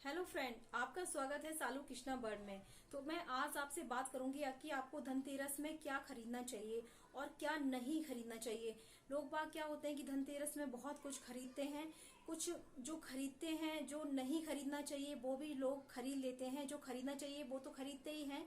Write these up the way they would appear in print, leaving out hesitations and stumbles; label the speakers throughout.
Speaker 1: Hello friend, आपका स्वागत है सालू कृष्णा वर्ल्ड में। तो मैं आज आपसे बात करूंगी कि आपको धनतेरस में क्या खरीदना चाहिए और क्या नहीं खरीदना चाहिए। लोग बाग क्या होते हैं कि धनतेरस में बहुत कुछ खरीदते हैं। कुछ जो खरीदते हैं, जो नहीं खरीदना चाहिए वो भी लोग खरीद लेते हैं। जो खरीदना चाहिए वो तो खरीदते ही हैं।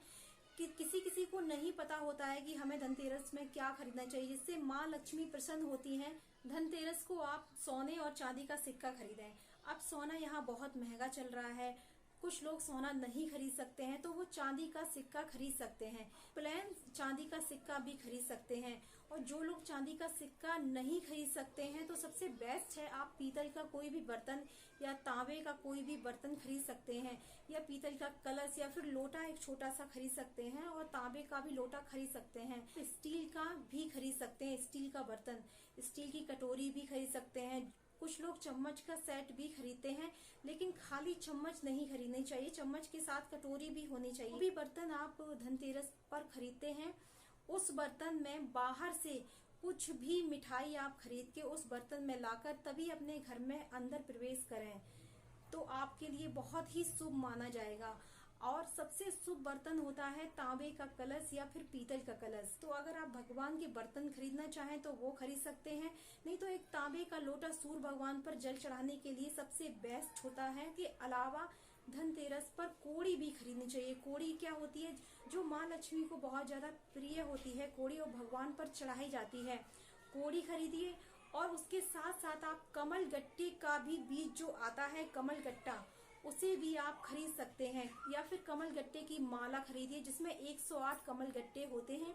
Speaker 1: कि किसी किसी को नहीं पता होता है कि हमें धनतेरस में क्या खरीदना चाहिए जिससे माँ लक्ष्मी प्रसन्न होती हैं। धनतेरस को आप सोने और चांदी का सिक्का खरीदें। अब सोना यहाँ बहुत महंगा चल रहा है। कुछ लोग सोना नहीं खरीद सकते हैं तो वो चांदी का सिक्का खरीद सकते हैं। प्लेन चांदी का सिक्का भी खरीद सकते हैं। और जो लोग चांदी का सिक्का नहीं खरीद सकते हैं तो सबसे बेस्ट है आप पीतल का कोई भी बर्तन या तांबे का कोई भी बर्तन खरीद सकते हैं, या पीतल का कलश या फिर लोटा एक छोटा सा खरीद सकते हैं, और तांबे का भी लोटा खरीद सकते हैं। स्टील का भी खरीद सकते हैं, स्टील का बर्तन, स्टील की कटोरी भी खरीद सकते हैं। कुछ लोग चम्मच का सेट भी खरीदते हैं, लेकिन खाली चम्मच नहीं खरीदनी चाहिए, चम्मच के साथ कटोरी भी होनी चाहिए। भी बर्तन आप धनतेरस पर खरीदते हैं उस बर्तन में बाहर से कुछ भी मिठाई आप खरीद के उस बर्तन में लाकर तभी अपने घर में अंदर प्रवेश करें तो आपके लिए बहुत ही शुभ माना जाएगा। और सबसे शुभ बर्तन होता है तांबे का कलश या फिर पीतल का कलश। तो अगर आप भगवान के बर्तन खरीदना चाहें तो वो खरीद सकते हैं, नहीं तो एक तांबे का लोटा सूर्य भगवान पर जल चढ़ाने के लिए सबसे बेस्ट होता है। के अलावा धनतेरस पर कोड़ी भी खरीदनी चाहिए। कोड़ी क्या होती है, जो माँ लक्ष्मी को बहुत ज्यादा प्रिय होती है कोड़ी, और भगवान पर चढ़ाई जाती है। कोड़ी खरीदिए। और उसके साथ साथ आप कमल गट्टे का भी बीज जो आता है, कमल गट्टा, उसे भी आप खरीद सकते हैं। या फिर कमल गट्टे की माला खरीदिए जिसमें 108 कमल गट्टे होते हैं।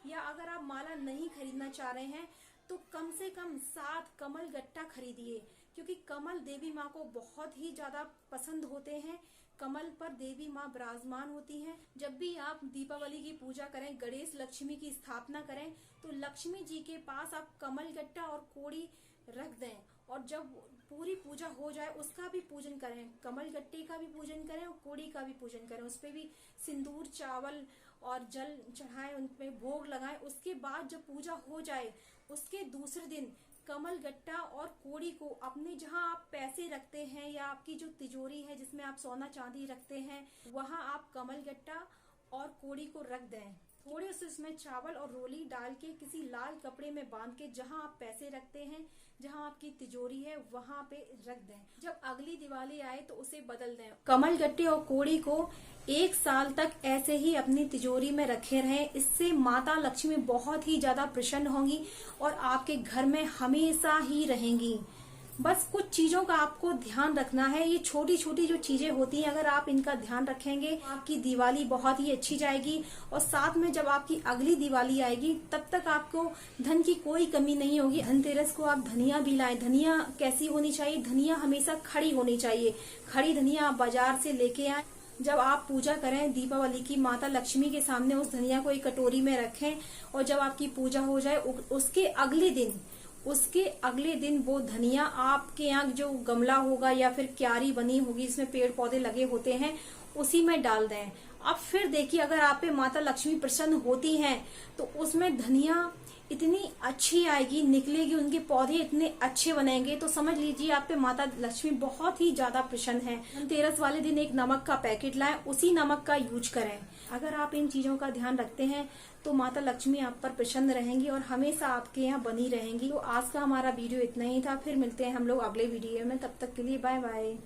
Speaker 1: या अगर आप माला नहीं खरीदना चाह रहे हैं तो कम से कम 7 कमल गट्टा खरीदिए, क्योंकि कमल देवी माँ को बहुत ही ज्यादा पसंद होते हैं। कमल पर देवी माँ विराजमान होती हैं। जब भी आप दीपावली की पूजा करें, गणेश लक्ष्मी की स्थापना करें, तो लक्ष्मी जी के पास आप कमल गट्टा और कोड़ी रख दें। और जब पूरी पूजा हो जाए उसका भी पूजन करें, कमल गट्टे का भी पूजन करें और कोड़ी का भी पूजन करें। उस पर भी सिंदूर, चावल और जल चढ़ाएं, उन पे भोग लगाएं। उसके बाद जब पूजा हो जाए उसके दूसरे दिन कमल गट्टा और कोड़ी को अपने जहां आप पैसे रखते हैं या आपकी जो तिजोरी है जिसमें आप सोना चांदी रखते हैं, वहां आप कमल गट्टा और कोड़ी को रख दें। थोड़े से उसमें चावल और रोली डाल के किसी लाल कपड़े में बांध के जहां आप पैसे रखते हैं, जहां आपकी तिजोरी है, वहां पे रख दें। जब अगली दिवाली आए तो उसे बदल दें। कमल गट्टे और कोड़ी को 1 साल तक ऐसे ही अपनी तिजोरी में रखे रहें। इससे माता लक्ष्मी बहुत ही ज्यादा प्रसन्न होंगी और आपके घर में हमेशा ही रहेंगी। बस कुछ चीजों का आपको ध्यान रखना है। ये छोटी छोटी जो चीजें होती हैं, अगर आप इनका ध्यान रखेंगे आपकी दिवाली बहुत ही अच्छी जाएगी। और साथ में जब आपकी अगली दिवाली आएगी तब तक आपको धन की कोई कमी नहीं होगी। धनतेरस को आप धनिया भी लाएं। धनिया कैसी होनी चाहिए? धनिया हमेशा खड़ी होनी चाहिए। खड़ी धनिया आप बाजार से लेके आए। जब आप पूजा करें दीपावली की, माता लक्ष्मी के सामने उस धनिया को एक कटोरी में रखें। और जब आपकी पूजा हो जाए उसके अगले दिन वो धनिया आपके यहाँ जो गमला होगा या फिर क्यारी बनी होगी जिसमें पेड़ पौधे लगे होते हैं, उसी में डाल दें। अब फिर देखिए, अगर आप पे माता लक्ष्मी प्रसन्न होती हैं तो उसमें धनिया इतनी अच्छी आएगी, निकलेगी, उनके पौधे इतने अच्छे बनेंगे, तो समझ लीजिए आप पे माता लक्ष्मी बहुत ही ज्यादा प्रसन्न है। धनतेरस वाले दिन एक नमक का पैकेट लाएं, उसी नमक का यूज करें। अगर आप इन चीजों का ध्यान रखते हैं तो माता लक्ष्मी आप पर प्रसन्न रहेंगी और हमेशा आपके यहाँ बनी रहेंगी। तो आज का हमारा वीडियो इतना ही था। फिर मिलते हैं हम लोग अगले वीडियो में। तब तक के लिए बाय बाय।